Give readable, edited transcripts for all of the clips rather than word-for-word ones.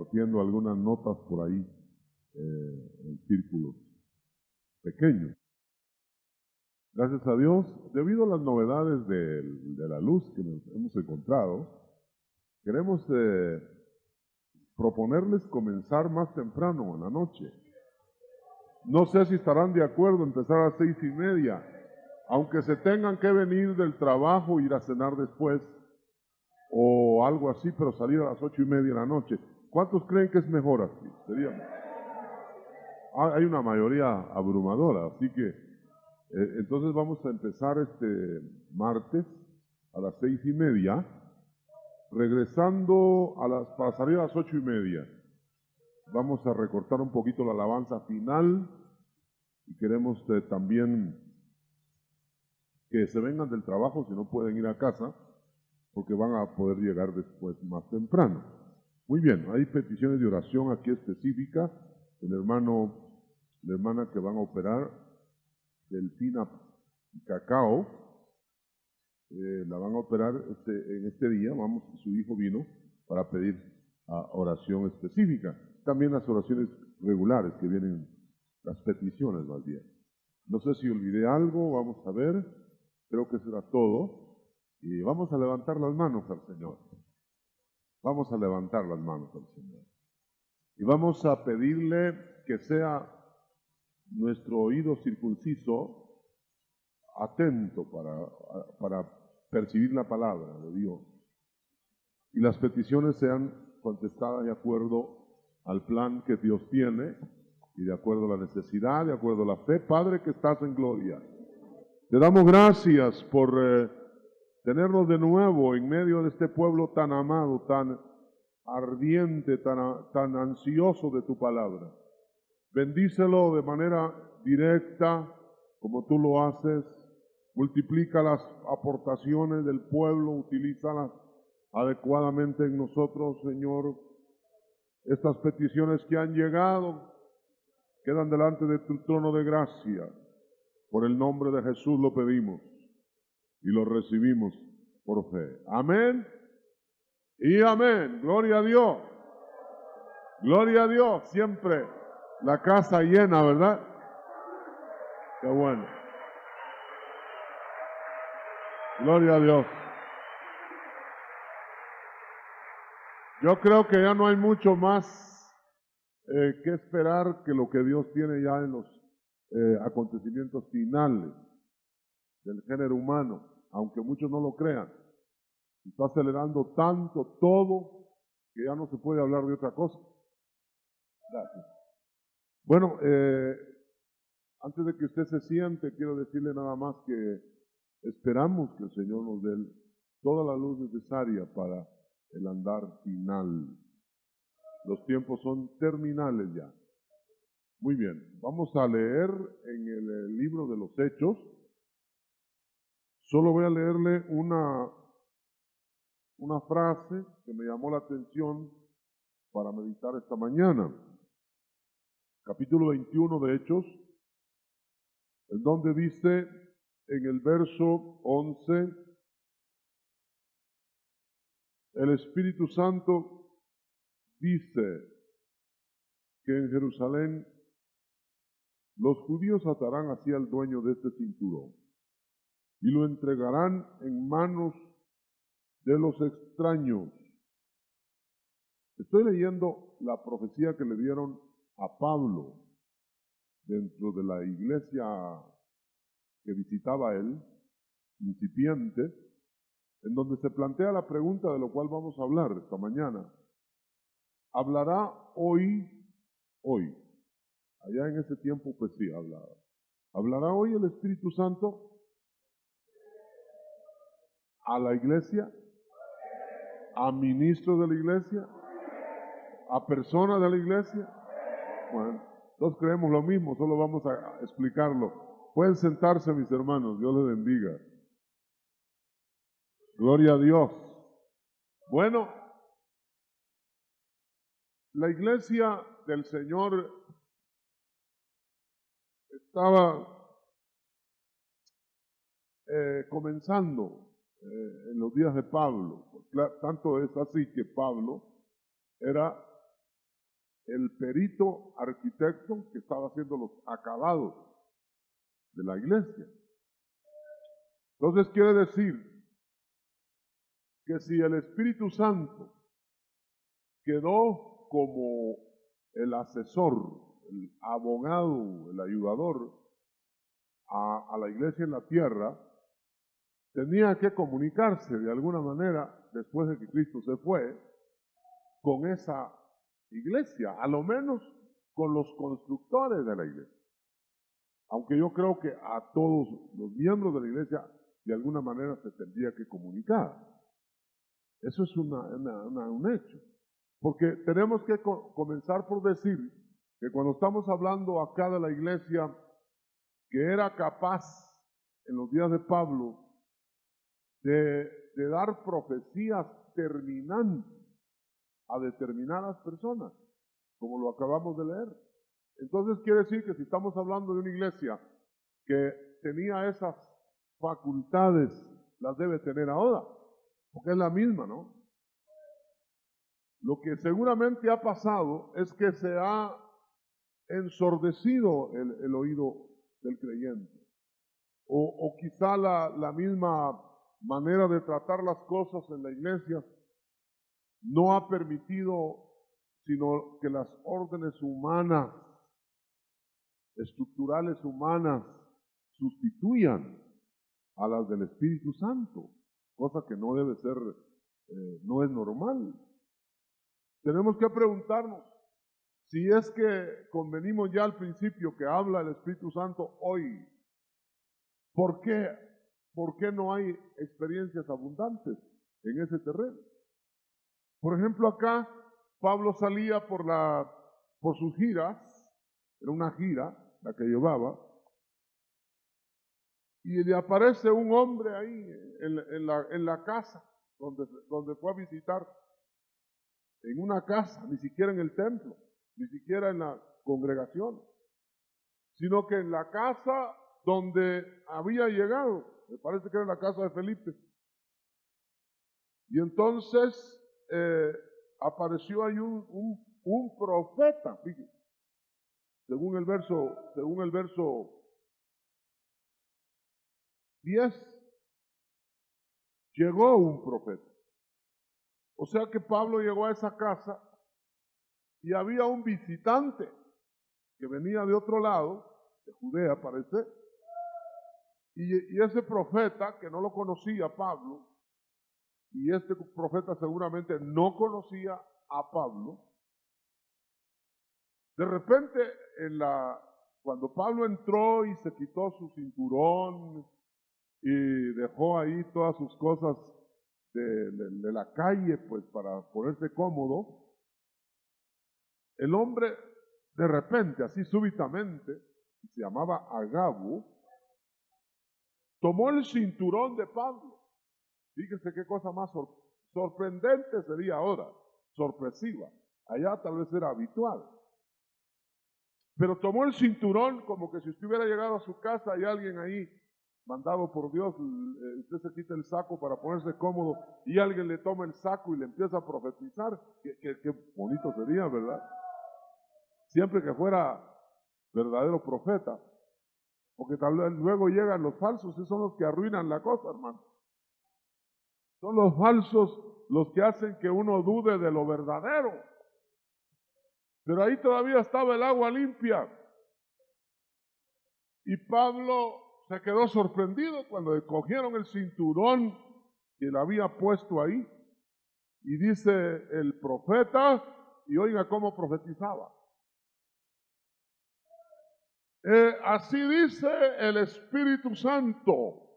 cogiendo algunas notas por ahí en círculos pequeños. Gracias a Dios, debido a las novedades de la luz que nos hemos encontrado, queremos proponerles comenzar más temprano en la noche. No sé si estarán de acuerdo empezar a las 6:30, aunque se tengan que venir del trabajo e ir a cenar después, o algo así, pero salir a las 8:30 de la noche. ¿Cuántos creen que es mejor así? Hay una mayoría abrumadora, así que entonces vamos a empezar este martes a las 6:30, regresando para salir a las 8:30. Vamos a recortar un poquito la alabanza final y queremos también que se vengan del trabajo si no pueden ir a casa, porque van a poder llegar después más temprano. Muy bien, hay peticiones de oración aquí específicas. El hermano, la hermana que van a operar, Delfina Cacao, la van a operar en este día. Su hijo vino para pedir oración específica. También las oraciones regulares que vienen, las peticiones más bien. No sé si olvidé algo, vamos a ver. Creo que será todo. Y vamos a levantar las manos al Señor. Vamos a levantar las manos al Señor. Y vamos a pedirle que sea nuestro oído circunciso atento para percibir la palabra de Dios. Y las peticiones sean contestadas de acuerdo al plan que Dios tiene y de acuerdo a la necesidad, de acuerdo a la fe. Padre que estás en gloria, te damos gracias por tenernos de nuevo en medio de este pueblo tan amado, tan ardiente, tan ansioso de tu palabra. Bendícelo de manera directa, como tú lo haces. Multiplica las aportaciones del pueblo, utilízalas adecuadamente en nosotros, Señor. Estas peticiones que han llegado quedan delante de tu trono de gracia. Por el nombre de Jesús lo pedimos y lo recibimos por fe. Amén y amén. Gloria a Dios. Gloria a Dios. Siempre la casa llena, ¿verdad? Qué bueno. Gloria a Dios. Yo creo que ya no hay mucho más que esperar que lo que Dios tiene ya en los acontecimientos finales del género humano, aunque muchos no lo crean. Está acelerando tanto todo que ya no se puede hablar de otra cosa. Gracias. Bueno, antes de que usted se siente, quiero decirle nada más que esperamos que el Señor nos dé toda la luz necesaria para el andar final. Los tiempos son terminales ya. Muy bien, vamos a leer en el libro de los Hechos. Solo voy a leerle una frase que me llamó la atención para meditar esta mañana. Capítulo 21 de Hechos, en donde dice en el verso 11, el Espíritu Santo dice que en Jerusalén los judíos atarán así al dueño de este cinturón y lo entregarán en manos de los extraños. Estoy leyendo la profecía que le dieron a Pablo dentro de la iglesia que visitaba él, incipiente, en donde se plantea la pregunta de lo cual vamos a hablar esta mañana. ¿Hablará hoy? Allá en ese tiempo pues sí hablaba. ¿Hablará hoy el Espíritu Santo a la iglesia? ¿A ministros de la iglesia? ¿A personas de la iglesia? Bueno, todos creemos lo mismo, solo vamos a explicarlo. Pueden sentarse, mis hermanos, Dios les bendiga. Gloria a Dios. Bueno, la iglesia del Señor estaba comenzando en los días de Pablo. Tanto es así que Pablo era el perito arquitecto que estaba haciendo los acabados de la iglesia. Entonces quiere decir que si el Espíritu Santo quedó como el asesor, el abogado, el ayudador a la iglesia en la tierra, tenía que comunicarse de alguna manera, después de que Cristo se fue, con esa iglesia, a lo menos con los constructores de la iglesia. Aunque yo creo que a todos los miembros de la iglesia de alguna manera se tendría que comunicar. Eso es un hecho. Porque tenemos que comenzar por decir que cuando estamos hablando acá de la iglesia que era capaz en los días de Pablo de dar profecías terminantes a determinadas personas, como lo acabamos de leer. Entonces quiere decir que si estamos hablando de una iglesia que tenía esas facultades, las debe tener ahora, porque es la misma, ¿no? Lo que seguramente ha pasado es que se ha ensordecido el oído del creyente, o quizá la misma manera de tratar las cosas en la iglesia no ha permitido sino que las órdenes humanas, estructurales humanas, sustituyan a las del Espíritu Santo, cosa que no debe ser, no es normal. Tenemos que preguntarnos si es que convenimos ya al principio que habla el Espíritu Santo hoy, ¿por qué no hay experiencias abundantes en ese terreno? Por ejemplo, acá Pablo salía por sus giras, era una gira la que llevaba, y le aparece un hombre ahí en la casa donde fue a visitar, en una casa, ni siquiera en el templo, ni siquiera en la congregación, sino que en la casa donde había llegado, me parece que era en la casa de Felipe. Y entonces apareció ahí un profeta, fíjense, según el verso 10, llegó un profeta. O sea que Pablo llegó a esa casa y había un visitante que venía de otro lado, de Judea parece, y ese profeta que no lo conocía Pablo, y este profeta seguramente no conocía a Pablo, de repente cuando Pablo entró y se quitó su cinturón y dejó ahí todas sus cosas de la calle, pues para ponerse cómodo, el hombre de repente, así súbitamente, se llamaba Agabo, tomó el cinturón de Pablo. Fíjese qué cosa más sorprendente sería ahora, sorpresiva. Allá tal vez era habitual. Pero tomó el cinturón como que si usted hubiera llegado a su casa y alguien ahí, mandado por Dios, usted se quita el saco para ponerse cómodo y alguien le toma el saco y le empieza a profetizar. Qué bonito sería, ¿verdad? Siempre que fuera verdadero profeta. Porque tal vez luego llegan los falsos, esos son los que arruinan la cosa, hermano. Son los falsos los que hacen que uno dude de lo verdadero. Pero ahí todavía estaba el agua limpia. Y Pablo se quedó sorprendido cuando le cogieron el cinturón que le había puesto ahí. Y dice el profeta, y oiga cómo profetizaba. Así dice el Espíritu Santo.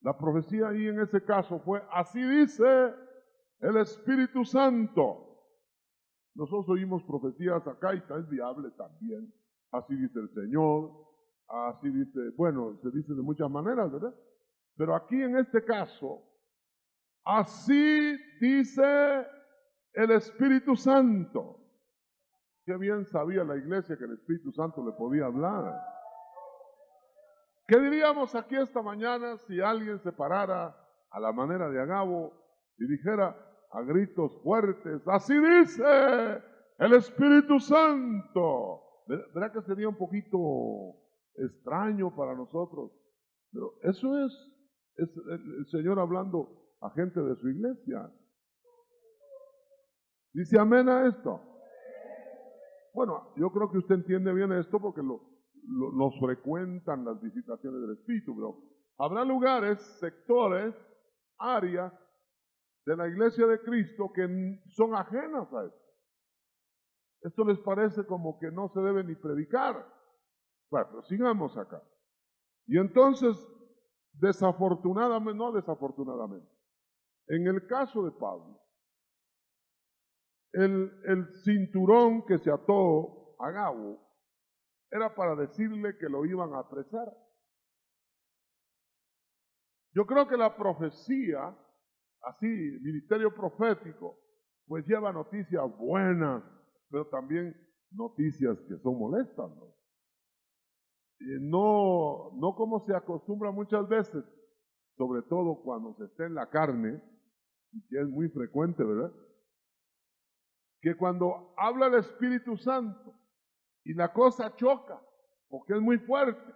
La profecía ahí en ese caso fue, así dice el Espíritu Santo. Nosotros oímos profecías acá y es viable también. Así dice el Señor, así dice, bueno, se dice de muchas maneras, ¿verdad? Pero aquí en este caso, así dice el Espíritu Santo. Qué bien sabía la iglesia que el Espíritu Santo le podía hablar. ¿Qué diríamos aquí esta mañana si alguien se parara a la manera de Agabo y dijera a gritos fuertes, así dice El Espíritu Santo. ¿Verdad que sería un poquito extraño para nosotros? Pero eso es el Señor hablando a gente de su iglesia. ¿Dice amén a esto? Bueno, yo creo que usted entiende bien esto porque nos frecuentan las visitaciones del Espíritu, pero habrá lugares, sectores, áreas de la iglesia de Cristo que son ajenas a esto. Esto les parece como que no se debe ni predicar. Bueno, pero sigamos acá. Y entonces, desafortunadamente, no desafortunadamente, en el caso de Pablo, el cinturón que se ató a Gabo era para decirle que lo iban a apresar. Yo creo que la profecía, así, ministerio profético, pues lleva noticias buenas, pero también noticias que son molestas, ¿no? No como se acostumbra muchas veces, sobre todo cuando se está en la carne, y que es muy frecuente, ¿verdad? Que cuando habla el Espíritu Santo y la cosa choca, porque es muy fuerte,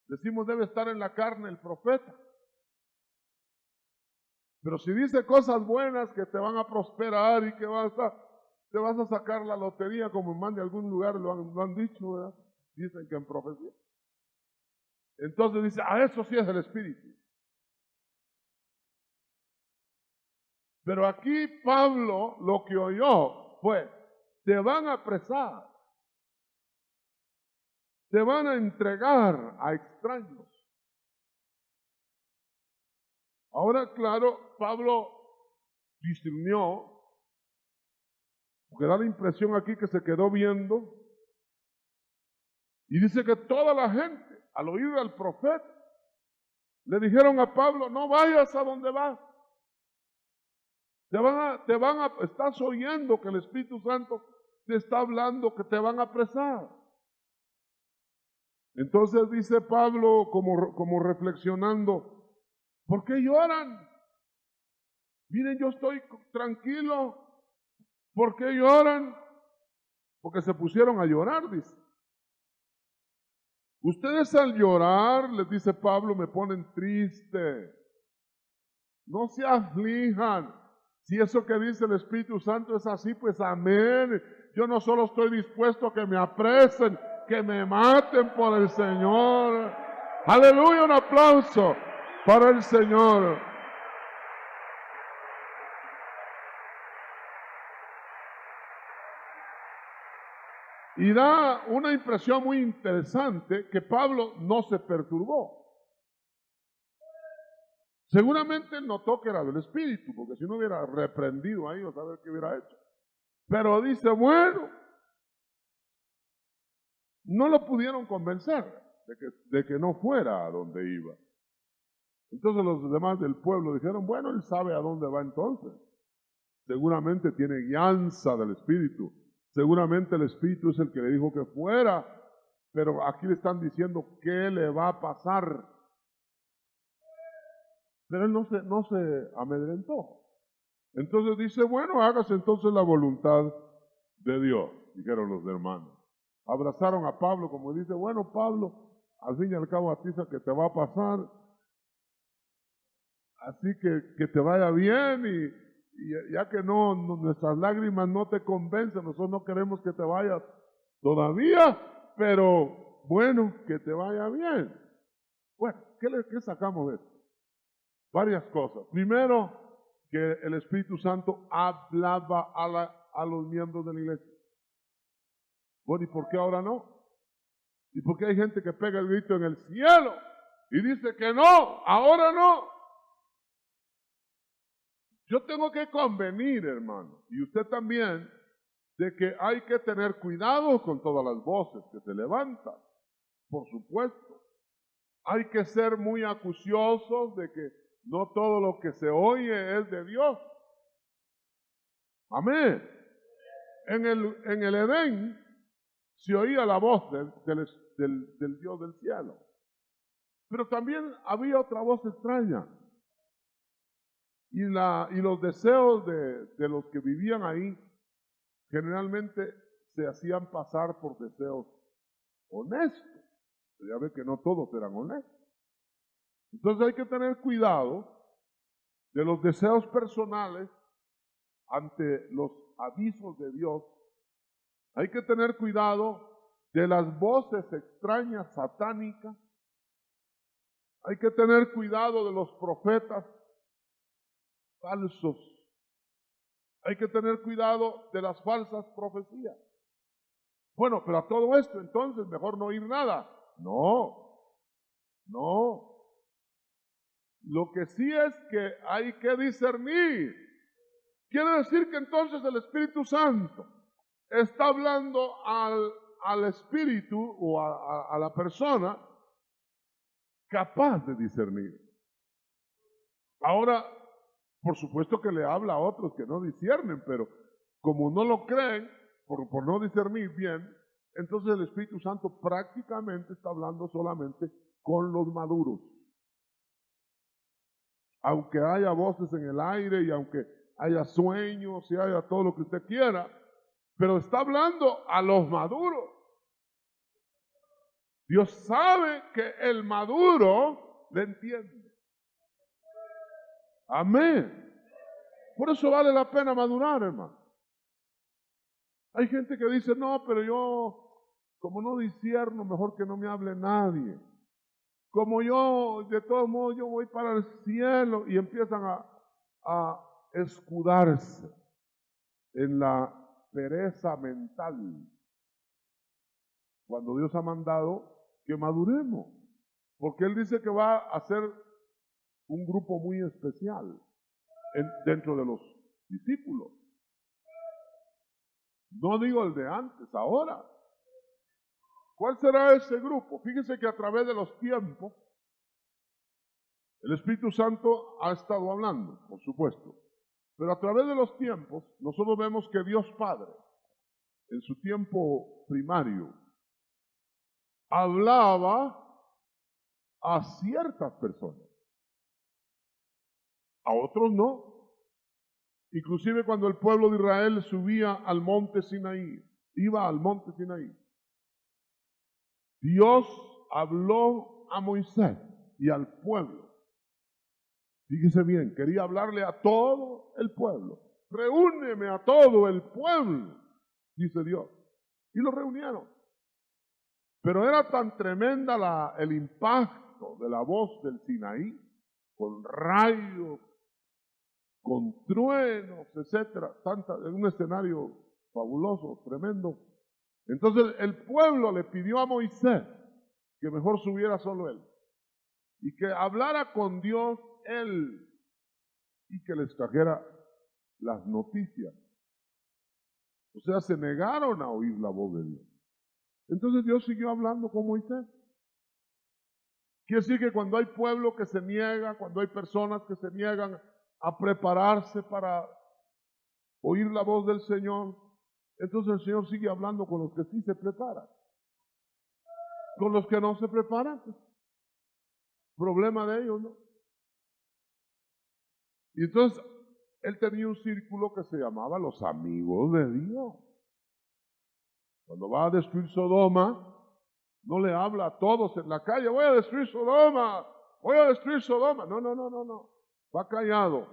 decimos debe estar en la carne el profeta. Pero si dice cosas buenas que te van a prosperar y que te vas a sacar la lotería, como en más de algún lugar lo han dicho, ¿verdad? Dicen que en profecía. Entonces dice, eso sí es el Espíritu. Pero aquí Pablo lo que oyó fue, te van a apresar, te van a entregar a extraños. Ahora, claro, Pablo discernió, porque da la impresión aquí que se quedó viendo, y dice que toda la gente, al oír al profeta, le dijeron a Pablo, no vayas a donde vas. Estás oyendo que el Espíritu Santo te está hablando que te van a apresar. Entonces dice Pablo como reflexionando, ¿por qué lloran? Miren, yo estoy tranquilo. ¿Por qué lloran? Porque se pusieron a llorar, dice. Ustedes al llorar, les dice Pablo, me ponen triste. No se aflijan. Si eso que dice el Espíritu Santo es así, pues amén. Yo no solo estoy dispuesto a que me apresen, que me maten por el Señor. Aleluya, un aplauso para el Señor. Y da una impresión muy interesante que Pablo no se perturbó. Seguramente notó que era del Espíritu, porque si no hubiera reprendido a ellos, a ver qué hubiera hecho. Pero dice, bueno, no lo pudieron convencer de que no fuera a donde iba. Entonces los demás del pueblo dijeron, bueno, él sabe a dónde va entonces. Seguramente tiene guianza del Espíritu. Seguramente el Espíritu es el que le dijo que fuera. Pero aquí le están diciendo qué le va a pasar. Pero él no se amedrentó. Entonces dice, bueno, hágase entonces la voluntad de Dios, dijeron los hermanos. Abrazaron a Pablo como dice, bueno, Pablo, al fin y al cabo a ti es que te va a pasar. Así que te vaya bien y ya que nuestras lágrimas no te convencen, nosotros no queremos que te vayas todavía, pero bueno, que te vaya bien. Bueno, ¿qué sacamos de esto? Varias cosas. Primero, que el Espíritu Santo hablaba a los miembros de la iglesia. Bueno, ¿y por qué ahora no? ¿Y por qué hay gente que pega el grito en el cielo y dice que no, ahora no? Yo tengo que convenir, hermano, y usted también, de que hay que tener cuidado con todas las voces que se levantan, por supuesto. Hay que ser muy acuciosos de que no todo lo que se oye es de Dios. Amén. En el Edén se oía la voz del Dios del cielo. Pero también había otra voz extraña. Y los deseos de los que vivían ahí generalmente se hacían pasar por deseos honestos. Ya ve que no todos eran honestos. Entonces hay que tener cuidado de los deseos personales ante los avisos de Dios. Hay que tener cuidado de las voces extrañas satánicas. Hay que tener cuidado de los profetas falsos. Hay que tener cuidado de las falsas profecías. Bueno, pero a todo esto entonces mejor no oír nada. No, no. Lo que sí es que hay que discernir. Quiere decir que entonces el Espíritu Santo está hablando al espíritu o a la persona capaz de discernir. Ahora, por supuesto que le habla a otros que no disciernen, pero como no lo creen, por no discernir bien, entonces el Espíritu Santo prácticamente está hablando solamente con los maduros. Aunque haya voces en el aire y aunque haya sueños y haya todo lo que usted quiera, pero está hablando a los maduros. Dios sabe que el maduro le entiende. Amén. Por eso vale la pena madurar, hermano. Hay gente que dice, no, pero yo, como no discierno, mejor que no me hable nadie. Como yo, de todos modos, yo voy para el cielo, y empiezan a escudarse en la pereza mental, cuando Dios ha mandado que maduremos, porque Él dice que va a hacer un grupo muy especial dentro de los discípulos. No digo el de antes, ahora. ¿Cuál será ese grupo? Fíjense que a través de los tiempos, el Espíritu Santo ha estado hablando, por supuesto, pero a través de los tiempos, nosotros vemos que Dios Padre, en su tiempo primario, hablaba a ciertas personas, a otros no. Inclusive cuando el pueblo de Israel subía al monte Sinaí, iba al monte Sinaí, Dios habló a Moisés y al pueblo. Fíjese bien, quería hablarle a todo el pueblo. Reúneme a todo el pueblo, dice Dios. Y lo reunieron. Pero era tan tremenda el impacto de la voz del Sinaí, con rayos, con truenos, etcétera, en un escenario fabuloso, tremendo. Entonces el pueblo le pidió a Moisés que mejor subiera solo él y que hablara con Dios él y que les trajera las noticias. O sea, se negaron a oír la voz de Dios. Entonces Dios siguió hablando con Moisés. Quiere decir que cuando hay pueblo que se niega, cuando hay personas que se niegan a prepararse para oír la voz del Señor, entonces el Señor sigue hablando con los que sí se preparan. Con los que no se preparan, pues, problema de ellos, ¿no? Y entonces él tenía un círculo que se llamaba los amigos de Dios. Cuando va a destruir Sodoma, no le habla a todos en la calle, voy a destruir Sodoma, voy a destruir Sodoma. No, no, no, no, no. Va callado.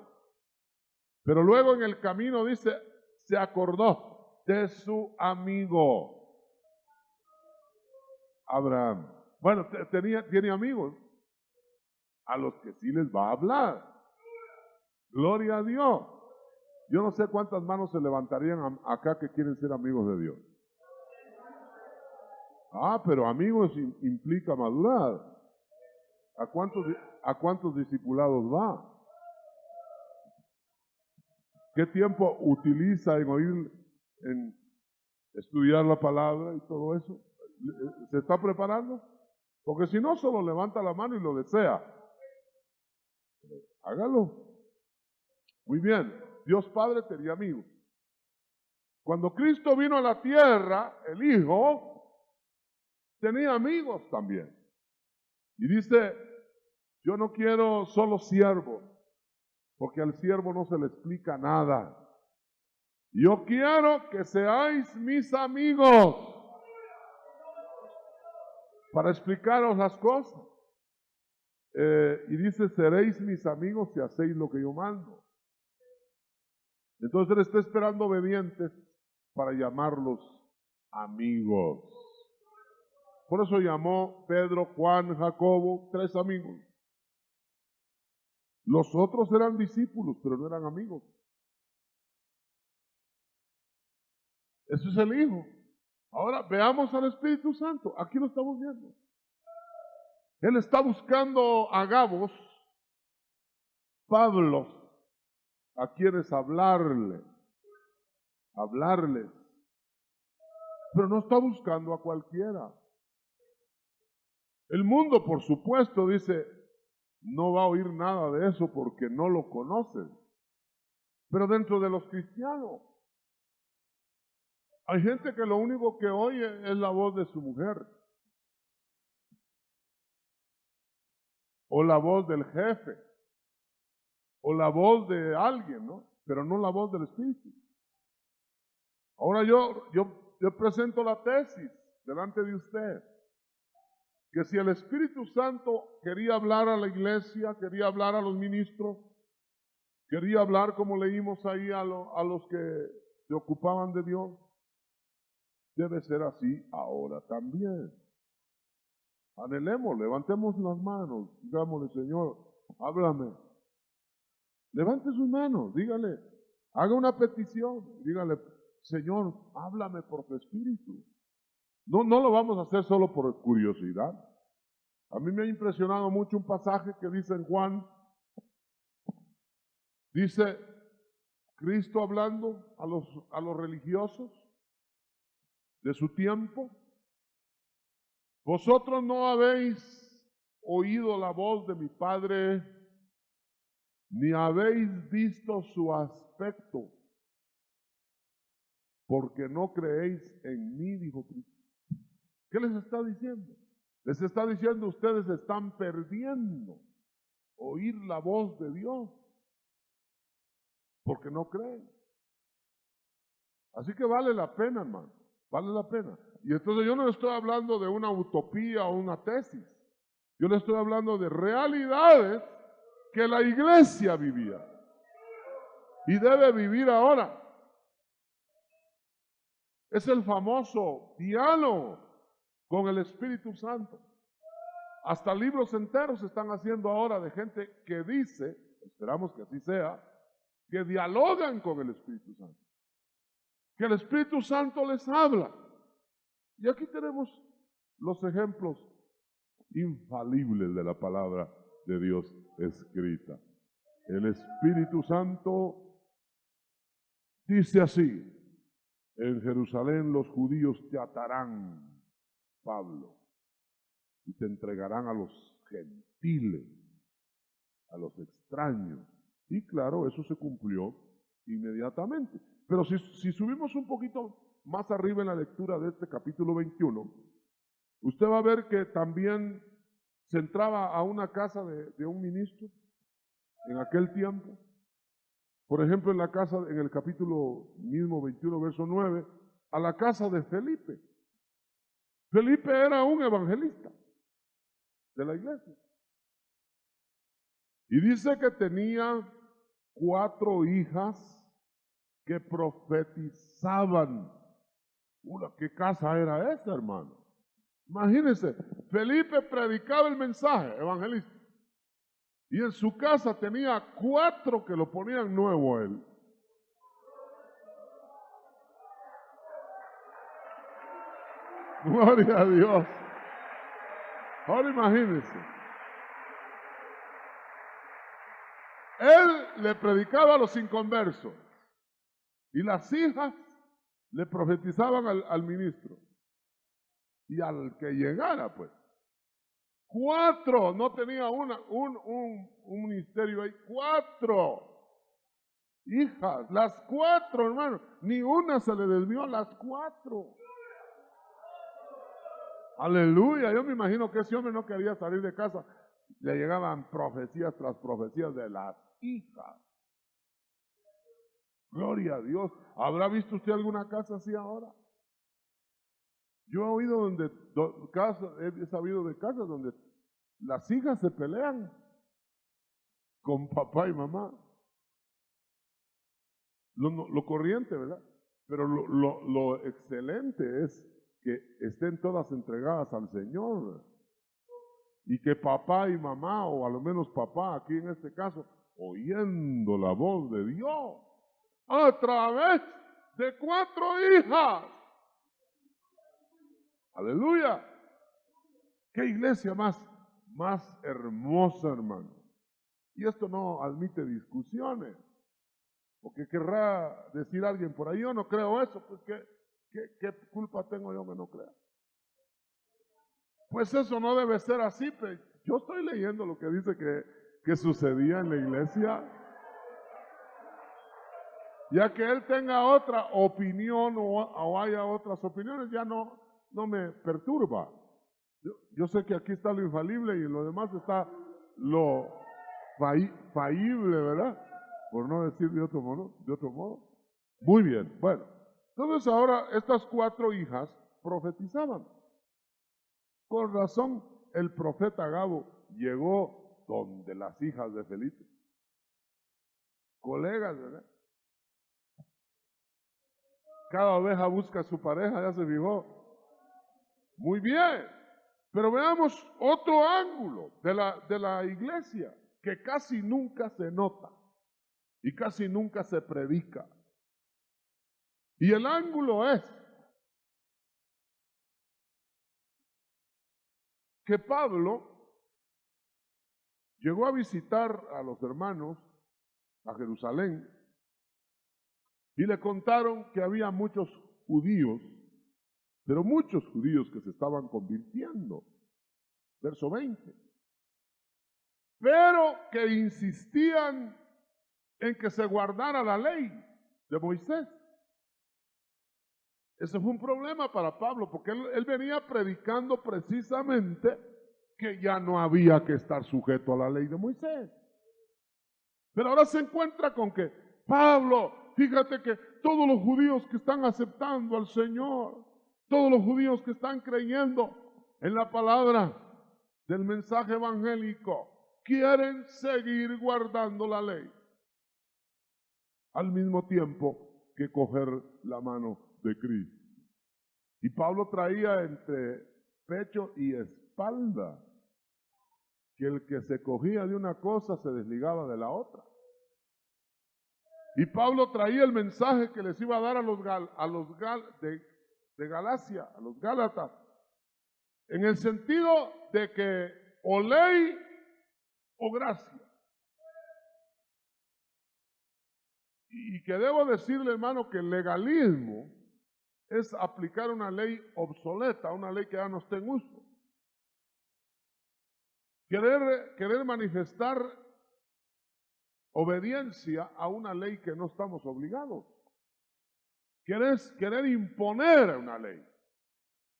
Pero luego en el camino dice, se acordó de su amigo Abraham. Bueno, tiene amigos a los que sí les va a hablar. Gloria a Dios. Yo no sé cuántas manos se levantarían acá que quieren ser amigos de Dios. Ah, pero amigos implica madurar. ¿A cuántos discipulados va? ¿Qué tiempo utiliza en oír, en estudiar la palabra y todo eso? ¿Se está preparando? Porque si no, solo levanta la mano y lo desea. Hágalo. Muy bien. Dios Padre tenía amigos. Cuando Cristo vino a la tierra, el Hijo tenía amigos también. Y dice, yo no quiero solo siervos, porque al siervo no se le explica nada. Yo quiero que seáis mis amigos para explicaros las cosas. Y dice, seréis mis amigos si hacéis lo que yo mando. Entonces él está esperando obedientes para llamarlos amigos. Por eso llamó Pedro, Juan, Jacobo, 3 amigos. Los otros eran discípulos, pero no eran amigos. Eso es el Hijo. Ahora veamos al Espíritu Santo. Aquí lo estamos viendo. Él está buscando agavos, Pablos, a quienes hablarles. Pero no está buscando a cualquiera. El mundo, por supuesto, dice, no va a oír nada de eso porque no lo conocen. Pero dentro de los cristianos, hay gente que lo único que oye es la voz de su mujer. O la voz del jefe. O la voz de alguien, ¿no? Pero no la voz del Espíritu. Ahora yo presento la tesis delante de usted. Que si el Espíritu Santo quería hablar a la iglesia, quería hablar a los ministros, quería hablar, como leímos ahí, a los que se ocupaban de Dios, debe ser así ahora también. Anhelemos, levantemos las manos, digámosle, Señor, háblame. Levante sus manos, dígale, haga una petición, dígale, Señor, háblame por tu Espíritu. No lo vamos a hacer solo por curiosidad. A mí me ha impresionado mucho un pasaje que dice en Juan, dice Cristo hablando a los religiosos de su tiempo, vosotros no habéis oído la voz de mi Padre, ni habéis visto su aspecto, porque no creéis en mí, dijo Cristo. ¿Qué les está diciendo? Les está diciendo, ustedes están perdiendo oír la voz de Dios, porque no creen. Así que vale la pena, hermano, vale la pena. Y entonces yo no le estoy hablando de una utopía o una tesis, yo le estoy hablando de realidades que la iglesia vivía y debe vivir ahora. Es el famoso diálogo con el Espíritu Santo. Hasta libros enteros se están haciendo ahora de gente que dice, esperamos que así sea, que dialogan con el Espíritu Santo. Que el Espíritu Santo les habla. Y aquí tenemos los ejemplos infalibles de la palabra de Dios escrita. El Espíritu Santo dice así, en Jerusalén los judíos te atarán, Pablo, y te entregarán a los gentiles, a los extraños. Y claro, eso se cumplió inmediatamente. Pero si subimos un poquito más arriba en la lectura de este capítulo 21, usted va a ver que también se entraba a una casa de un ministro en aquel tiempo. Por ejemplo, en la casa, en el capítulo mismo 21, verso 9, a la casa de Felipe. Felipe era un evangelista de la iglesia. Y dice que tenía 4 hijas que profetizaban. ¿Qué casa era esa, hermano? Imagínense, Felipe predicaba el mensaje evangelista. Y en su casa tenía 4 que lo ponían nuevo a él. Gloria a Dios. Ahora imagínense. Él le predicaba a los inconversos. Y las hijas le profetizaban al ministro. Y al que llegara, pues. 4, no tenía un ministerio ahí. 4 hijas, las 4, hermano. Ni una se le desvió a las 4. Aleluya, yo me imagino que ese hombre no quería salir de casa. Le llegaban profecías tras profecías de las hijas. Gloria a Dios. ¿Habrá visto usted alguna casa así ahora? Yo he oído he sabido de casas donde las hijas se pelean con papá y mamá. Lo corriente, ¿verdad? Pero lo excelente es que estén todas entregadas al Señor y que papá y mamá, o a lo menos papá aquí en este caso, oyendo la voz de Dios a través de 4 hijas. Aleluya. Qué iglesia más hermosa, hermano. Y esto no admite discusiones. Porque querrá decir alguien por ahí, yo no creo eso, pues ¿qué culpa tengo yo que no crea? Pues eso no debe ser así, pero yo estoy leyendo lo que dice que sucedía en la iglesia. Ya que él tenga otra opinión o haya otras opiniones, ya no me perturba. Yo sé que aquí está lo infalible y en lo demás está lo fallible, ¿verdad? Por no decir de otro modo. Muy bien, bueno. Entonces ahora estas 4 hijas profetizaban. Con razón, el profeta Gabo llegó donde las hijas de Felipe. Colegas, ¿verdad? Cada oveja busca a su pareja, ya se fijó. Muy bien, pero veamos otro ángulo de la iglesia que casi nunca se nota y casi nunca se predica. Y el ángulo es que Pablo llegó a visitar a los hermanos a Jerusalén y le contaron que había muchos judíos, pero muchos judíos que se estaban convirtiendo. Verso 20. Pero que insistían en que se guardara la ley de Moisés. Ese fue un problema para Pablo, porque él venía predicando precisamente que ya no había que estar sujeto a la ley de Moisés. Pero ahora se encuentra con que, Pablo, fíjate que todos los judíos que están aceptando al Señor, todos los judíos que están creyendo en la palabra del mensaje evangélico, quieren seguir guardando la ley, al mismo tiempo que coger la mano de Cristo. Y Pablo traía entre pecho y espalda que el que se cogía de una cosa se desligaba de la otra. Y Pablo traía el mensaje que les iba a dar de Galacia, a los Gálatas, en el sentido de que o ley o gracia. Y que debo decirle, hermano, que el legalismo es aplicar una ley obsoleta, una ley que ya no está en uso. Querer manifestar obediencia a una ley que no estamos obligados. Querer imponer una ley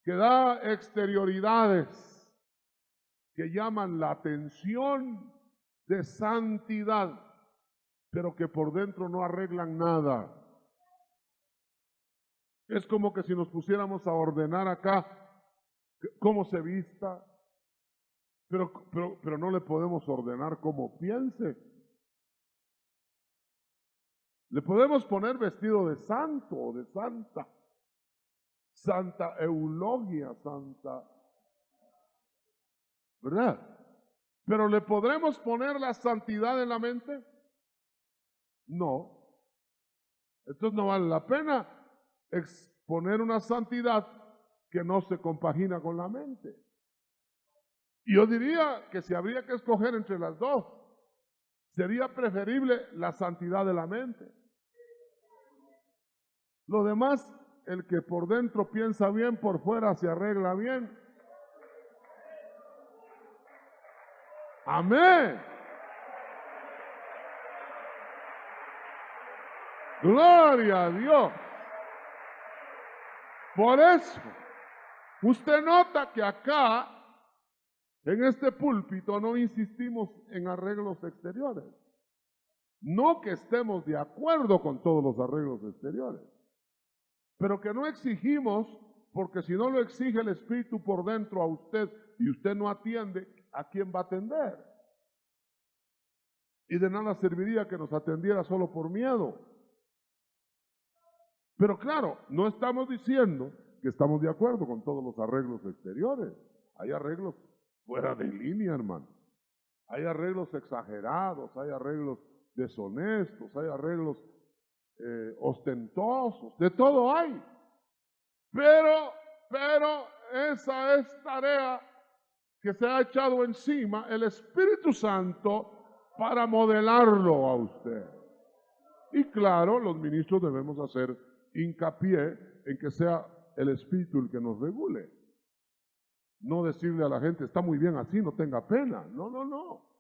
que da exterioridades que llaman la atención de santidad, pero que por dentro no arreglan nada. Es como que si nos pusiéramos a ordenar acá cómo se vista, pero no le podemos ordenar cómo piense. Le podemos poner vestido de santo o de santa, Santa Eulogia, santa, ¿verdad? Pero ¿le podremos poner la santidad en la mente? No. Entonces no vale la pena exponer una santidad que no se compagina con la mente. Y yo diría que si habría que escoger entre las dos, sería preferible la santidad de la mente. Lo demás, el que por dentro piensa bien, por fuera se arregla bien. Amén. Gloria a Dios. Por eso, usted nota que acá, en este púlpito, no insistimos en arreglos exteriores. No que estemos de acuerdo con todos los arreglos exteriores, pero que no exigimos, porque si no lo exige el Espíritu por dentro a usted y usted no atiende, ¿a quién va a atender? Y de nada serviría que nos atendiera solo por miedo. Pero claro, no estamos diciendo que estamos de acuerdo con todos los arreglos exteriores. Hay arreglos fuera de línea, hermano. Hay arreglos exagerados, hay arreglos deshonestos, hay arreglos ostentosos, de todo hay. Pero esa es tarea que se ha echado encima el Espíritu Santo para modelarlo a usted. Y claro, los ministros debemos hacer hincapié en que sea el Espíritu el que nos regule. No decirle a la gente, está muy bien así, no tenga pena. No.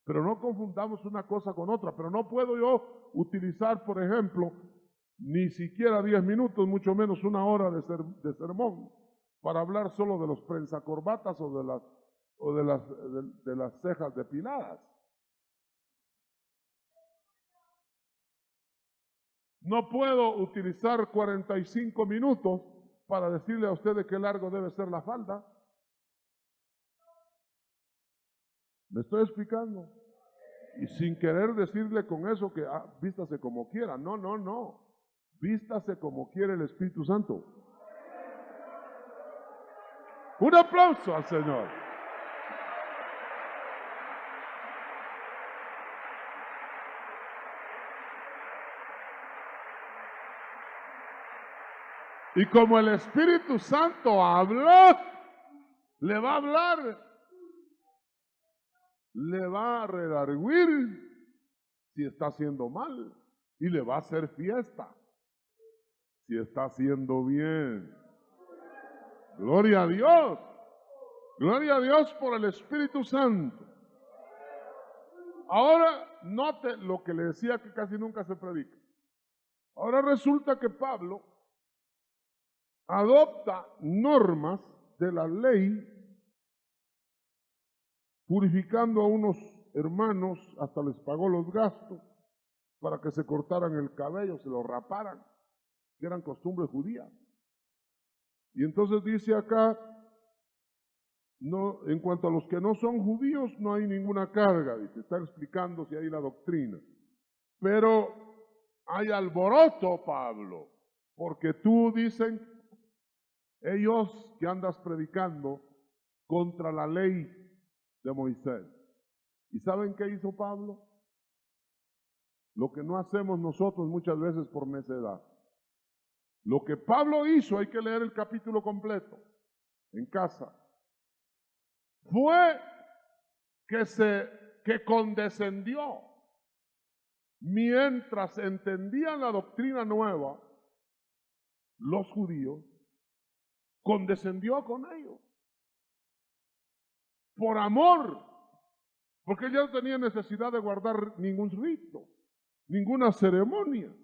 Pero no confundamos una cosa con otra. Pero no puedo yo utilizar, por ejemplo, ni siquiera 10 minutos, mucho menos una hora de sermón, para hablar solo de los prensacorbatas o de las cejas depiladas. No puedo utilizar 45 minutos para decirle a usted de qué largo debe ser la falda. ¿Me estoy explicando? Y sin querer decirle con eso que vístase como quiera. No. Vístase como quiere el Espíritu Santo. Un aplauso al Señor. Y como el Espíritu Santo habló, le va a hablar, le va a redarguir si está haciendo mal y le va a hacer fiesta si está haciendo bien. Gloria a Dios. Gloria a Dios por el Espíritu Santo. Ahora, note lo que le decía que casi nunca se predica. Ahora resulta que Pablo adopta normas de la ley, purificando a unos hermanos, hasta les pagó los gastos para que se cortaran el cabello, se lo raparan, que eran costumbres judías. Y entonces dice acá, no, en cuanto a los que no son judíos, no hay ninguna carga, dice, está explicando si hay la doctrina. Pero hay alboroto, Pablo, porque tú, dicen ellos, que andas predicando contra la ley de Moisés. ¿Y saben qué hizo Pablo? Lo que no hacemos nosotros muchas veces por necedad. Lo que Pablo hizo, hay que leer el capítulo completo en casa, fue que condescendió. Mientras entendían la doctrina nueva, los judíos, condescendió con ellos. Por amor, porque él ya no tenía necesidad de guardar ningún rito, ninguna ceremonia.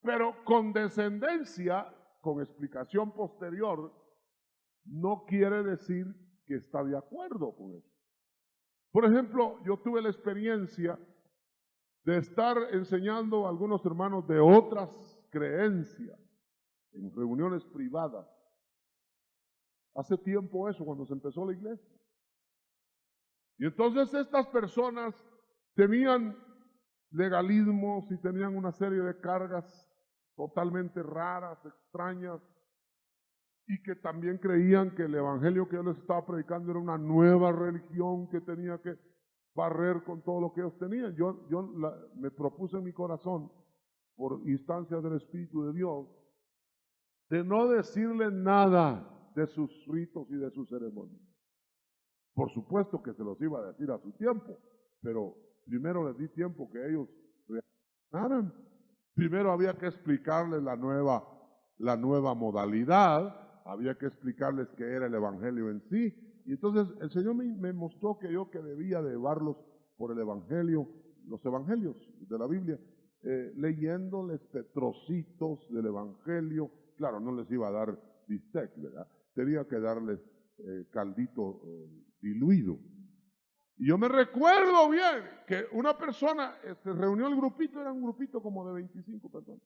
Pero condescendencia, con explicación posterior, no quiere decir que está de acuerdo con eso. Por ejemplo, yo tuve la experiencia de estar enseñando a algunos hermanos de otras creencias en reuniones privadas. Hace tiempo eso, cuando se empezó la iglesia. Y entonces estas personas tenían legalismos y tenían una serie de cargas totalmente raras, extrañas, y que también creían que el evangelio que yo les estaba predicando era una nueva religión que tenía que barrer con todo lo que ellos tenían. Me propuse en mi corazón, por instancia del Espíritu de Dios, de no decirles nada de sus ritos y de sus ceremonias. Por supuesto que se los iba a decir a su tiempo, pero primero les di tiempo que ellos reaccionaran. Primero había que explicarles la nueva modalidad, había que explicarles qué era el evangelio en sí. Y entonces el Señor me mostró que debía de llevarlos por el evangelio, los evangelios de la Biblia, leyéndoles trocitos del evangelio. Claro, no les iba a dar bistec, ¿verdad? Tenía que darles caldito diluido. Y yo me recuerdo bien que una persona se reunió el grupito, era un grupito como de 25 personas.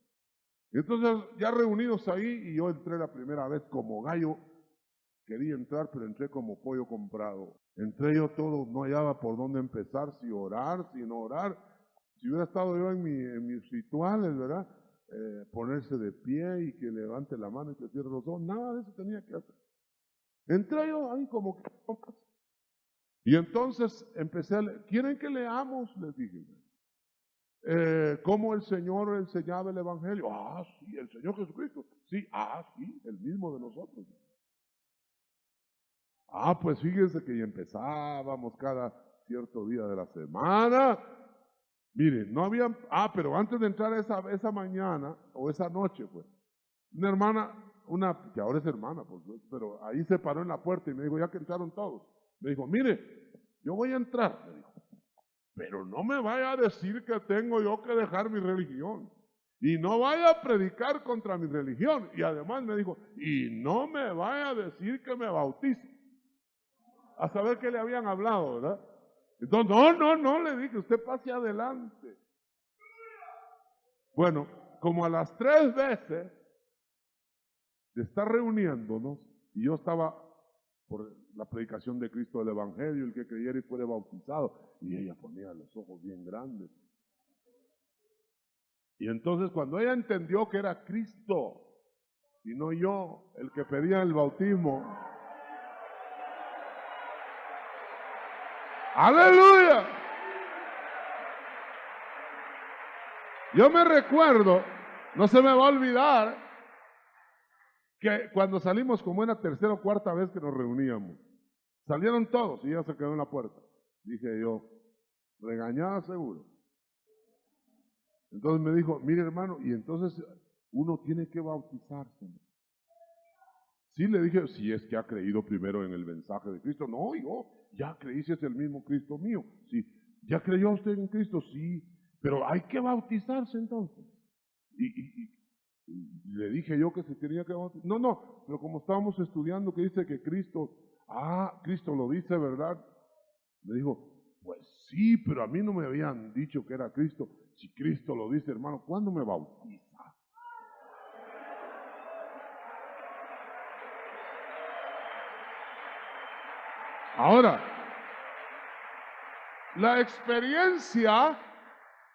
Y entonces ya reunidos ahí, y yo entré la primera vez como gallo, quería entrar, pero entré como pollo comprado. Entré yo todo, no hallaba por dónde empezar, si orar, si no orar. Si hubiera estado yo en mis rituales, ¿verdad? Ponerse de pie y que levante la mano y que cierre los ojos, nada de eso tenía que hacer. Entré yo ahí como que... Y entonces empecé a leer. ¿Quieren que leamos? Les dije. ¿Cómo el Señor enseñaba el Evangelio? Ah, sí, el Señor Jesucristo. Sí, sí, el mismo de nosotros. Pues fíjense que ya empezábamos cada cierto día de la semana. Miren, no había... pero antes de entrar esa mañana, o esa noche, pues, una hermana, que ahora es hermana, pues, pero ahí se paró en la puerta y me dijo, ya que entraron todos. Me dijo, mire, yo voy a entrar, me dijo, pero no me vaya a decir que tengo yo que dejar mi religión. Y no vaya a predicar contra mi religión. Y además me dijo, y no me vaya a decir que me bautice. A saber qué le habían hablado, ¿verdad? Entonces, no, le dije, usted pase adelante. Bueno, como a las 3 veces de estar reuniéndonos, y yo estaba por la predicación de Cristo del Evangelio, el que creyera y fuere bautizado, y ella ponía los ojos bien grandes. Y entonces cuando ella entendió que era Cristo, y no yo, el que pedía el bautismo, ¡aleluya! Yo me recuerdo, no se me va a olvidar, que cuando salimos, como era tercera o cuarta vez que nos reuníamos, salieron todos y ella se quedó en la puerta. Dije yo, regañada seguro. Entonces me dijo, mire hermano, y entonces uno tiene que bautizarse. Sí, le dije, si es que ha creído primero en el mensaje de Cristo. No, yo ya creí si es el mismo Cristo mío. Sí, ¿ya creyó usted en Cristo? Sí, pero hay que bautizarse entonces. Y le dije yo que se tenía que bautizar. No, pero como estábamos estudiando que dice que Cristo, Cristo lo dice, ¿verdad? Me dijo, pues sí, pero a mí no me habían dicho que era Cristo. Si Cristo lo dice, hermano, ¿cuándo me bautiza? Ahora, la experiencia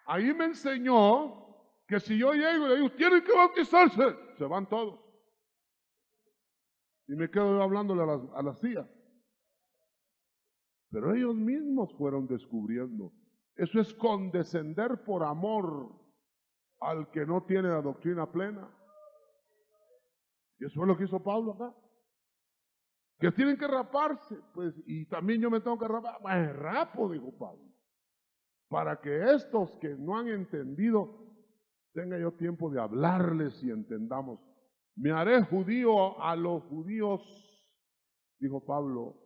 ahí me enseñó que si yo llego y le digo, tienen que bautizarse, se van todos. Y me quedo yo hablándole a las tías. Pero ellos mismos fueron descubriendo. Eso es condescender por amor al que no tiene la doctrina plena. Y eso es lo que hizo Pablo acá. Que tienen que raparse, pues, y también yo me tengo que rapar. Me rapo, dijo Pablo, para que estos que no han entendido tenga yo tiempo de hablarles y entendamos. Me haré judío a los judíos, dijo Pablo,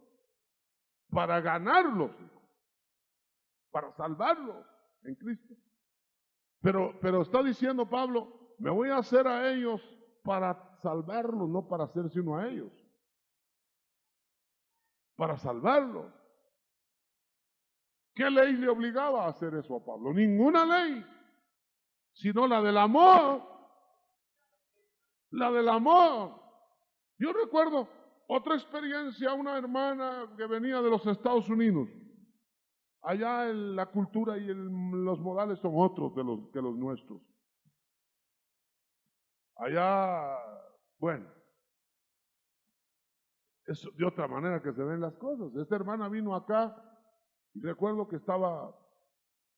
para ganarlos, para salvarlos en Cristo. Pero está diciendo Pablo, me voy a hacer a ellos para salvarlos, no para hacerse uno a ellos. Para salvarlos. ¿Qué ley le obligaba a hacer eso a Pablo? Ninguna ley, sino la del amor. La del amor. Yo recuerdo otra experiencia, una hermana que venía de los Estados Unidos. Allá la cultura y los modales son otros que los nuestros. Allá, bueno, es de otra manera que se ven las cosas. Esta hermana vino acá y recuerdo que estaba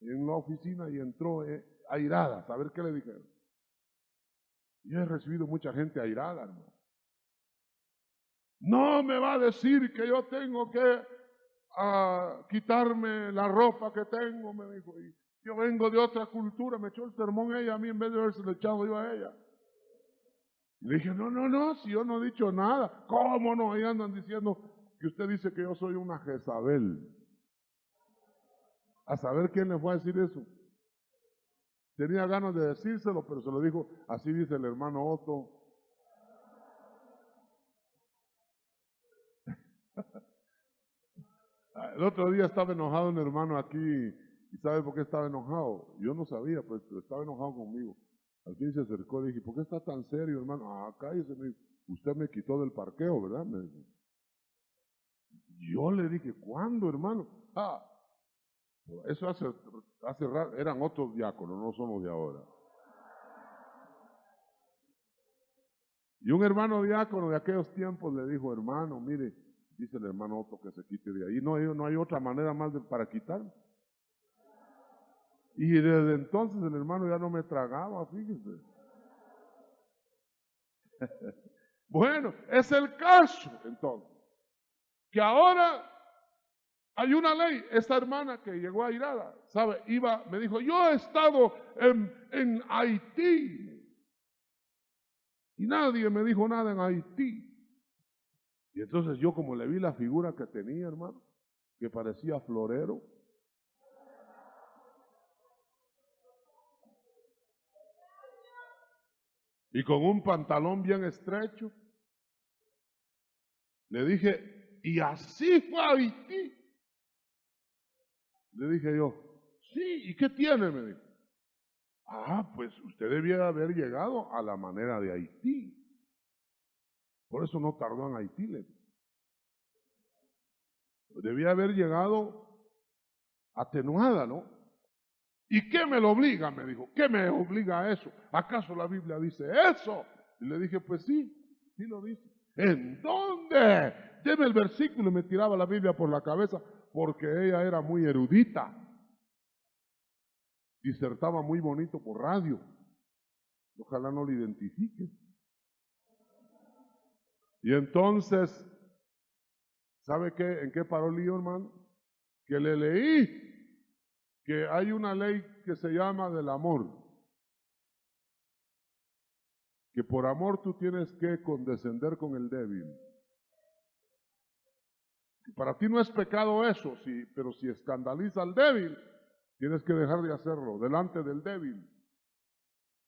en la oficina y entró airada. A ver qué le dijeron. Yo he recibido mucha gente airada, hermano. No me va a decir que yo tengo que quitarme la ropa que tengo, me dijo. Y yo vengo de otra cultura, me echó el sermón ella a mí en vez de haberse echado yo a ella. Y le dije, no, si yo no he dicho nada. ¿Cómo no? Ahí andan diciendo que usted dice que yo soy una Jezabel. A saber quién le fue a decir eso. Tenía ganas de decírselo, pero se lo dijo, así dice el hermano Otto. El otro día estaba enojado un hermano aquí, ¿y sabe por qué estaba enojado? Yo no sabía, pues, pero estaba enojado conmigo. Al fin se acercó y dije, ¿por qué está tan serio, hermano? Ah, cállese, me dijo, usted me quitó del parqueo, ¿verdad? Me dijo. Yo le dije, ¿cuándo, hermano? Ah, eso hace rato, eran otros diáconos, no somos de ahora. Y un hermano diácono de aquellos tiempos le dijo, hermano, mire, dice el hermano Otto que se quite de ahí. No hay otra manera más para quitar. Y desde entonces el hermano ya no me tragaba, fíjese. Bueno, es el caso, entonces, que ahora hay una ley. Esta hermana que llegó airada, ¿sabe? Me dijo, yo he estado en Haití. Y nadie me dijo nada en Haití. Y entonces yo como le vi la figura que tenía, hermano, que parecía florero, y con un pantalón bien estrecho, le dije, y así fue a Haití. Le dije yo, sí, ¿y qué tiene? Me dijo. Ah, pues usted debía haber llegado a la manera de Haití. Por eso no tardó en Haití, le dije. Debía haber llegado atenuada, ¿no? ¿Y qué me lo obliga? Me dijo, ¿qué me obliga a eso? ¿Acaso la Biblia dice eso? Y le dije, pues sí, sí lo dice. ¿En dónde? Deme el versículo y me tiraba la Biblia por la cabeza porque ella era muy erudita. Disertaba muy bonito por radio. Ojalá no lo identifique. Y entonces, ¿sabe qué? ¿En qué paró el lío, hermano? Que le leí que hay una ley que se llama del amor. Que por amor tú tienes que condescender con el débil. Para ti no es pecado eso, sí, pero si escandaliza al débil, tienes que dejar de hacerlo delante del débil.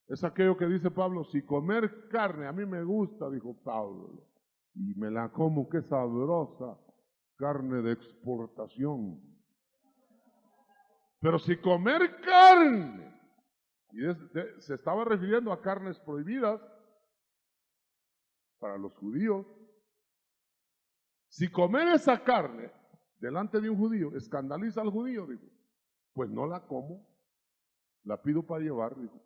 Es aquello que dice Pablo, si comer carne, a mí me gusta, dijo Pablo, y me la como, qué sabrosa, carne de exportación. Pero si comer carne, y se estaba refiriendo a carnes prohibidas para los judíos, si comer esa carne delante de un judío escandaliza al judío, dijo, pues no la como, la pido para llevar, dijo.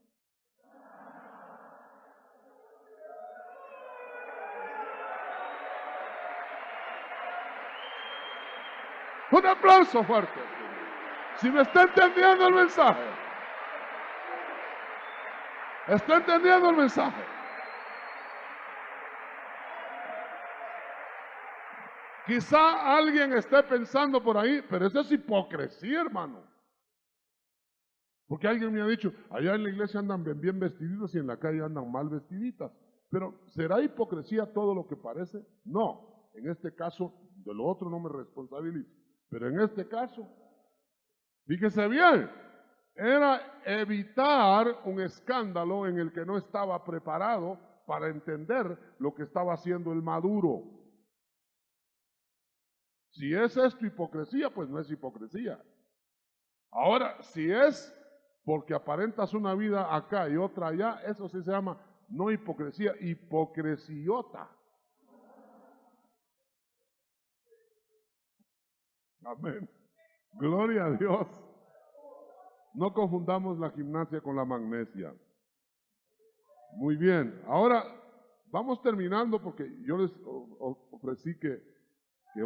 Un aplauso fuerte. Si me está entendiendo el mensaje. ¿Está entendiendo el mensaje? Quizá alguien esté pensando por ahí, pero eso es hipocresía, hermano. Porque alguien me ha dicho, allá en la iglesia andan bien vestiditos y en la calle andan mal vestiditas. Pero ¿será hipocresía todo lo que parece? No. En este caso, de lo otro no me responsabilizo. Pero en este caso, fíjese bien, era evitar un escándalo en el que no estaba preparado para entender lo que estaba haciendo el maduro. Si es esto hipocresía, pues no es hipocresía. Ahora, si es porque aparentas una vida acá y otra allá, eso sí se llama no hipocresía, hipocresiota. Amén. Gloria a Dios. No confundamos la gimnasia con la magnesia. Muy bien. Ahora vamos terminando porque yo les ofrecí que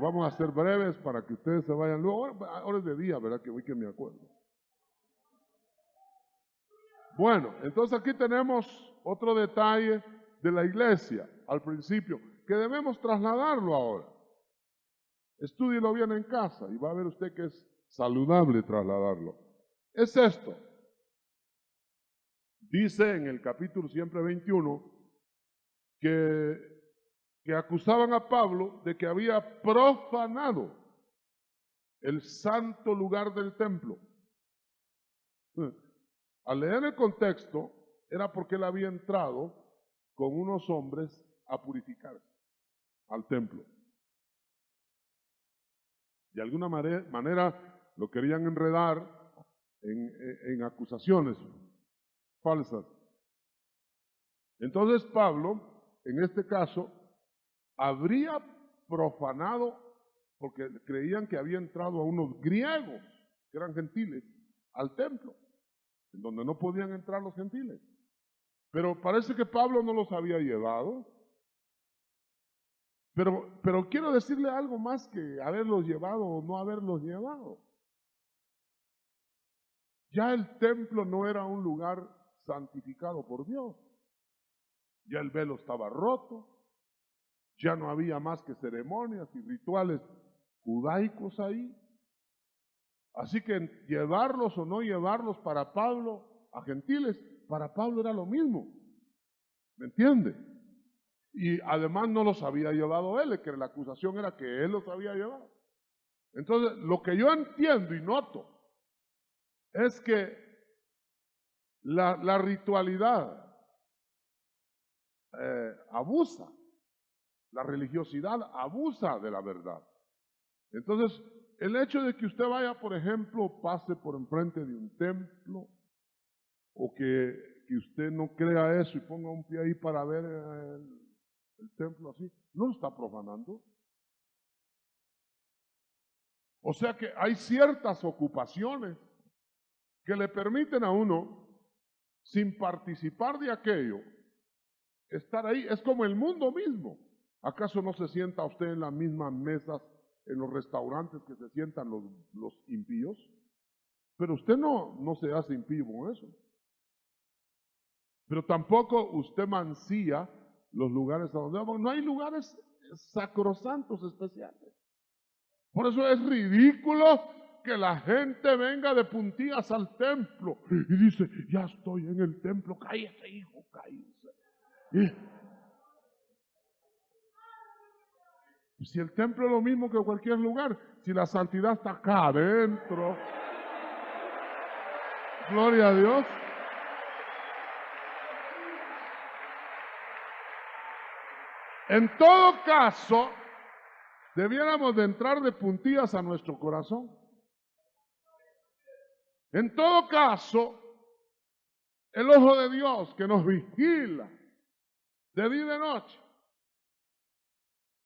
vamos a ser breves para que ustedes se vayan luego. Ahora es de día, ¿verdad? Que hoy que me acuerdo. Bueno, entonces aquí tenemos otro detalle de la iglesia al principio, que debemos trasladarlo ahora. Estúdielo bien en casa y va a ver usted que es saludable trasladarlo. Es esto. Dice en el capítulo siempre 21 que acusaban a Pablo de que había profanado el santo lugar del templo. Al leer el contexto, era porque él había entrado con unos hombres a purificarse al templo. De alguna manera lo querían enredar en acusaciones falsas. Entonces Pablo, en este caso, habría profanado, porque creían que había entrado a unos griegos, que eran gentiles, al templo, en donde no podían entrar los gentiles. Pero parece que Pablo no los había llevado. Pero quiero decirle algo más que haberlos llevado o no haberlos llevado. Ya el templo no era un lugar santificado por Dios. Ya el velo estaba roto. Ya no había más que ceremonias y rituales judaicos ahí. Así que llevarlos o no llevarlos para Pablo a gentiles, para Pablo era lo mismo. ¿Me entiende? Y además no los había llevado él, que la acusación era que él los había llevado. Entonces, lo que yo entiendo y noto es que la ritualidad abusa, la religiosidad abusa de la verdad. Entonces, el hecho de que usted vaya, por ejemplo, pase por enfrente de un templo, o que usted no crea eso y ponga un pie ahí para ver el templo así, no lo está profanando. O sea que hay ciertas ocupaciones que le permiten a uno, sin participar de aquello, estar ahí. Es como el mundo mismo. ¿Acaso no se sienta usted en las mismas mesas en los restaurantes que se sientan los impíos? Pero usted no se hace impío con eso. Pero tampoco usted mancilla los lugares a donde vamos. No hay lugares sacrosantos especiales. Por eso es ridículo que la gente venga de puntillas al templo y dice, ya estoy en el templo, cállese hijo, cállese. Y si el templo es lo mismo que cualquier lugar, si la santidad está acá adentro, gloria a Dios. En todo caso, debiéramos de entrar de puntillas a nuestro corazón. En todo caso, el ojo de Dios que nos vigila de día y de noche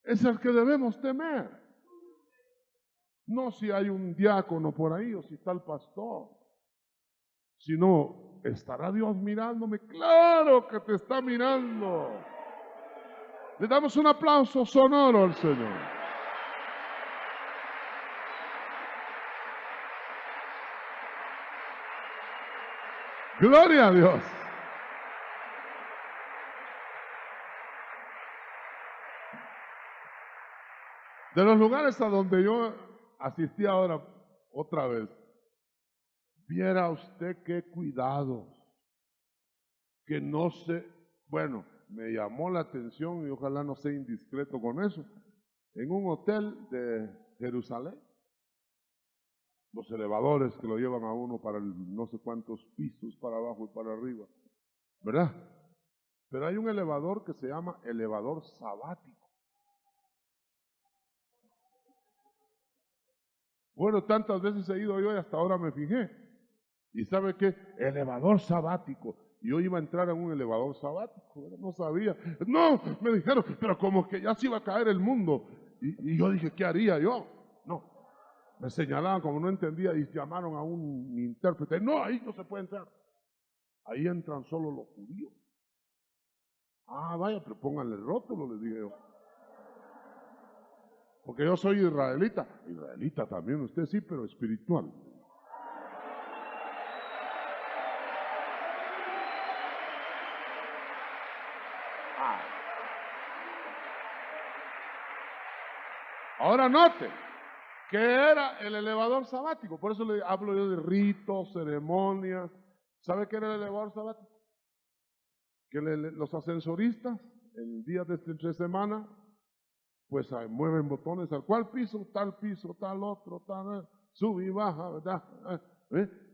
es el que debemos temer. No si hay un diácono por ahí o si está el pastor, sino, ¿estará Dios mirándome? Claro que te está mirando. Le damos un aplauso sonoro al Señor. Gloria a Dios. De los lugares a donde yo asistí ahora otra vez, viera usted qué cuidados, que no se, bueno, me llamó la atención y ojalá no sea indiscreto con eso, en un hotel de Jerusalén, los elevadores que lo llevan a uno para no sé cuántos pisos, para abajo y para arriba, ¿verdad? Pero hay un elevador que se llama elevador sabático. Bueno, tantas veces he ido yo y hasta ahora me fijé. ¿Y sabe qué? Elevador sabático. Yo iba a entrar en un elevador sabático, no sabía. No, me dijeron, pero como que ya se iba a caer el mundo. Y yo dije, ¿qué haría yo? No. Me señalaban como no entendía y llamaron a un intérprete. No, ahí no se puede entrar. Ahí entran solo los judíos. Ah, vaya, pero pónganle el rótulo, les dije yo. Porque yo soy israelita. Israelita también, usted sí, pero espiritual. Ahora note que era el elevador sabático. Por eso le hablo yo de ritos, ceremonias. ¿Sabe qué era el elevador sabático? Que los ascensoristas, el día de entre semana, pues mueven botones al cual piso, tal otro, tal, sube y baja, ¿verdad?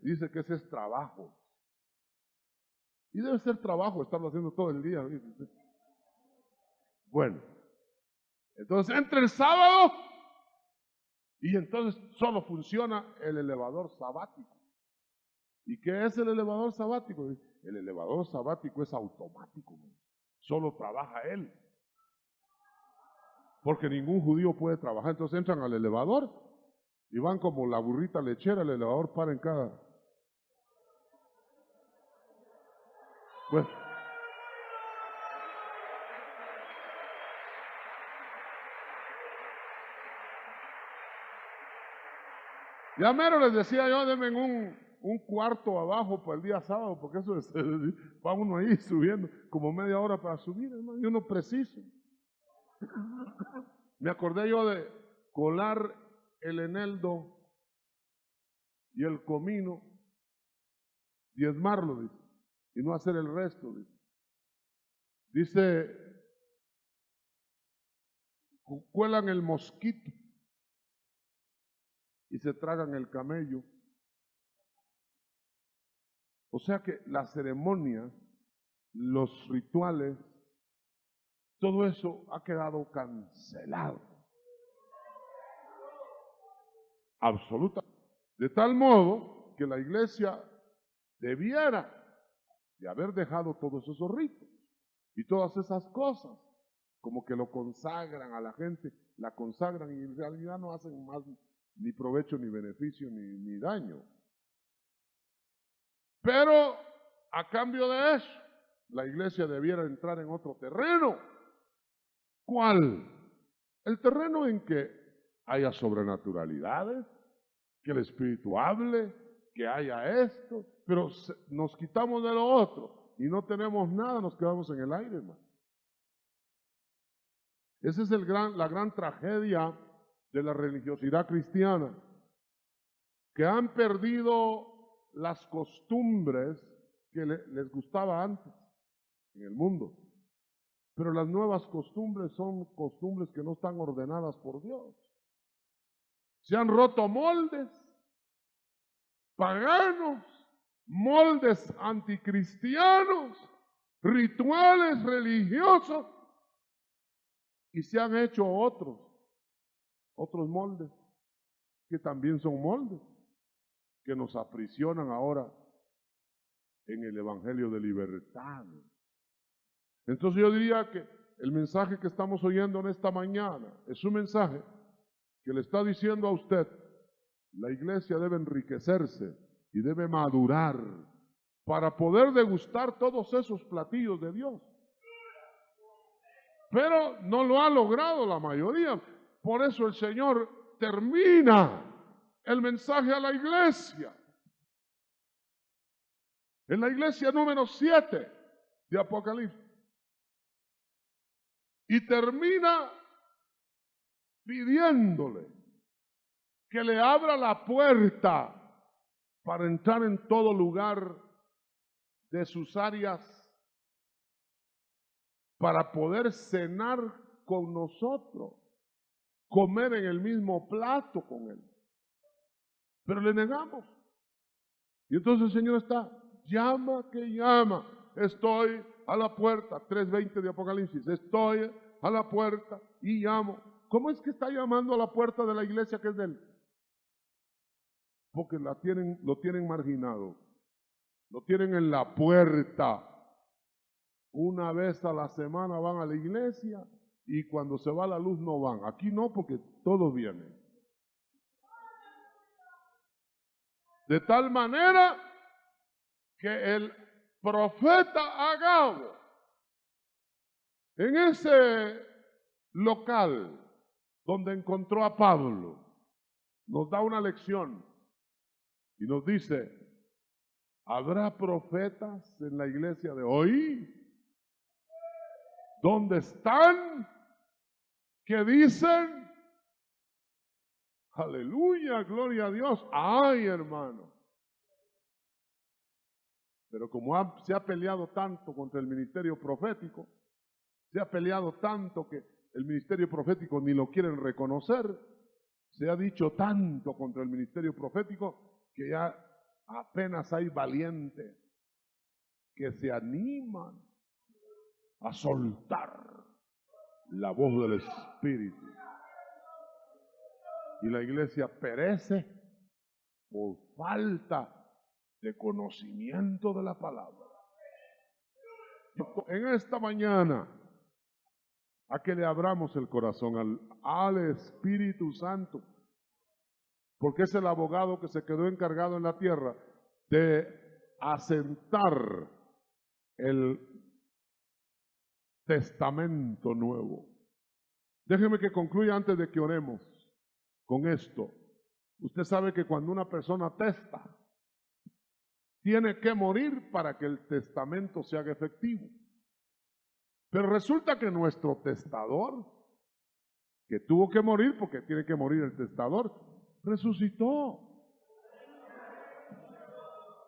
Dice que ese es trabajo. Y debe ser trabajo estarlo haciendo todo el día. ¿Viste? Bueno, entonces entre el sábado Y entonces solo funciona el elevador sabático. ¿Y qué es el elevador sabático? El elevador sabático es automático, solo trabaja él. Porque ningún judío puede trabajar. Entonces entran al elevador y van como la burrita lechera, el elevador para en cada. Pues, ya mero les decía yo, denme un cuarto abajo para el día sábado, porque eso es, va uno ahí subiendo, como media hora para subir, hermano, y uno preciso. Me acordé yo de colar el eneldo y el comino, diezmarlo, dice, y no hacer el resto, dice. Dice, cuelan el mosquito y se tragan el camello. O sea que la ceremonia, los rituales, todo eso ha quedado cancelado. Absoluta. De tal modo que la iglesia debiera de haber dejado todos esos ritos y todas esas cosas, como que lo consagran a la gente, la consagran y en realidad no hacen más ni provecho, ni beneficio, ni daño. Pero a cambio de eso, la iglesia debiera entrar en otro terreno. ¿Cuál? El terreno en que haya sobrenaturalidades, que el Espíritu hable, que haya esto, pero nos quitamos de lo otro y no tenemos nada, nos quedamos en el aire, hermano. Esa es la gran tragedia de la religiosidad cristiana, que han perdido las costumbres que les gustaba antes en el mundo. Pero las nuevas costumbres son costumbres que no están ordenadas por Dios. Se han roto moldes paganos, moldes anticristianos, rituales religiosos, y se han hecho otros moldes, que también son moldes, que nos aprisionan ahora en el Evangelio de libertad. Entonces yo diría que el mensaje que estamos oyendo en esta mañana es un mensaje que le está diciendo a usted, la iglesia debe enriquecerse y debe madurar para poder degustar todos esos platillos de Dios. Pero no lo ha logrado la mayoría. Por eso el Señor termina el mensaje a la iglesia. En la iglesia número 7 de Apocalipsis. Y termina pidiéndole que le abra la puerta para entrar en todo lugar de sus áreas, para poder cenar con nosotros, comer en el mismo plato con Él. Pero le negamos. Y entonces el Señor está, llama que llama, estoy a la puerta, 3:20 de Apocalipsis, estoy a la puerta y llamo. ¿Cómo es que está llamando a la puerta de la iglesia que es de Él? Porque lo tienen marginado, lo tienen en la puerta. Una vez a la semana van a la iglesia y cuando se va la luz no van. Aquí no, porque todos vienen. De tal manera que el profeta Agabo, en ese local donde encontró a Pablo, nos da una lección y nos dice, ¿habrá profetas en la iglesia de hoy? ¿Dónde están? ¿Qué dicen? Aleluya, gloria a Dios. Ay, hermano. Pero como se ha peleado tanto contra el ministerio profético, se ha peleado tanto que el ministerio profético ni lo quieren reconocer, se ha dicho tanto contra el ministerio profético que ya apenas hay valientes que se animan a soltar la voz del Espíritu. Y la iglesia perece por falta de conocimiento de la palabra. En esta mañana, a que le abramos el corazón al Espíritu Santo, porque es el abogado que se quedó encargado en la tierra de asentar el testamento nuevo. Déjeme que concluya antes de que oremos con esto. Usted sabe que cuando una persona testa, tiene que morir para que el testamento se haga efectivo. Pero resulta que nuestro testador, que tuvo que morir porque tiene que morir el testador, resucitó.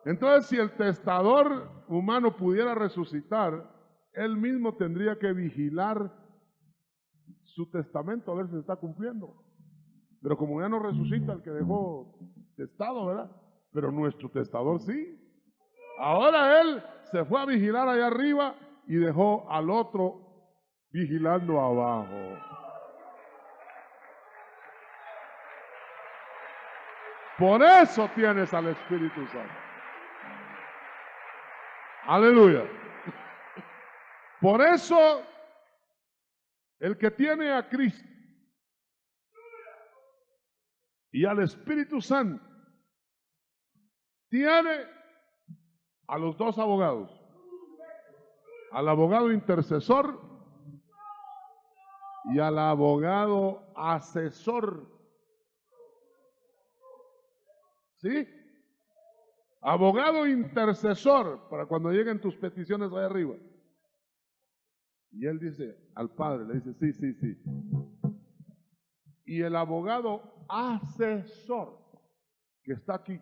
Entonces, si el testador humano pudiera resucitar, él mismo tendría que vigilar su testamento a ver si se está cumpliendo. Pero como ya no resucita el que dejó testado, ¿verdad? Pero nuestro testador sí. Ahora él se fue a vigilar allá arriba y dejó al otro vigilando abajo. Por eso tienes al Espíritu Santo. Aleluya. Por eso el que tiene a Cristo y al Espíritu Santo tiene a los dos abogados, al abogado intercesor y al abogado asesor. ¿Sí? Abogado intercesor para cuando lleguen tus peticiones allá arriba. Y él dice al Padre, le dice, sí, sí, sí. Y el abogado asesor que está aquí,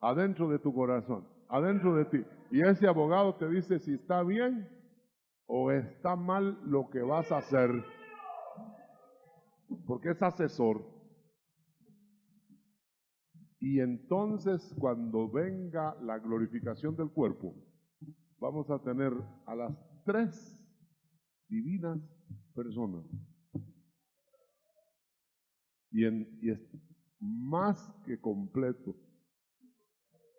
adentro de tu corazón, adentro de ti. Y ese abogado te dice si está bien o está mal lo que vas a hacer. Porque es asesor. Y entonces cuando venga la glorificación del cuerpo, vamos a tener a las tres divinas personas. Y es más que completo.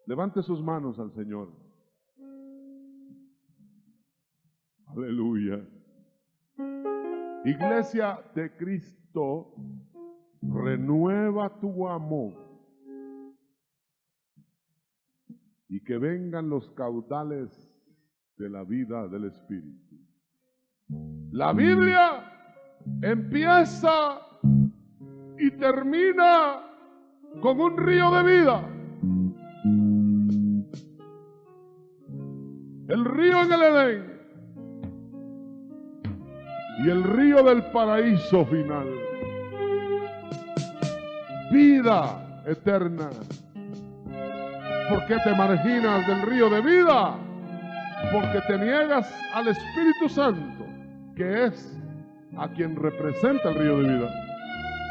Levante sus manos al Señor. Aleluya. Iglesia de Cristo, renueva tu amor. Y que vengan los caudales de la vida del Espíritu. La Biblia empieza y termina con un río de vida. El río en el Edén y el río del paraíso final. Vida eterna. ¿Por qué te marginas del río de vida? Porque te niegas al Espíritu Santo, que es a quien representa el río de vida.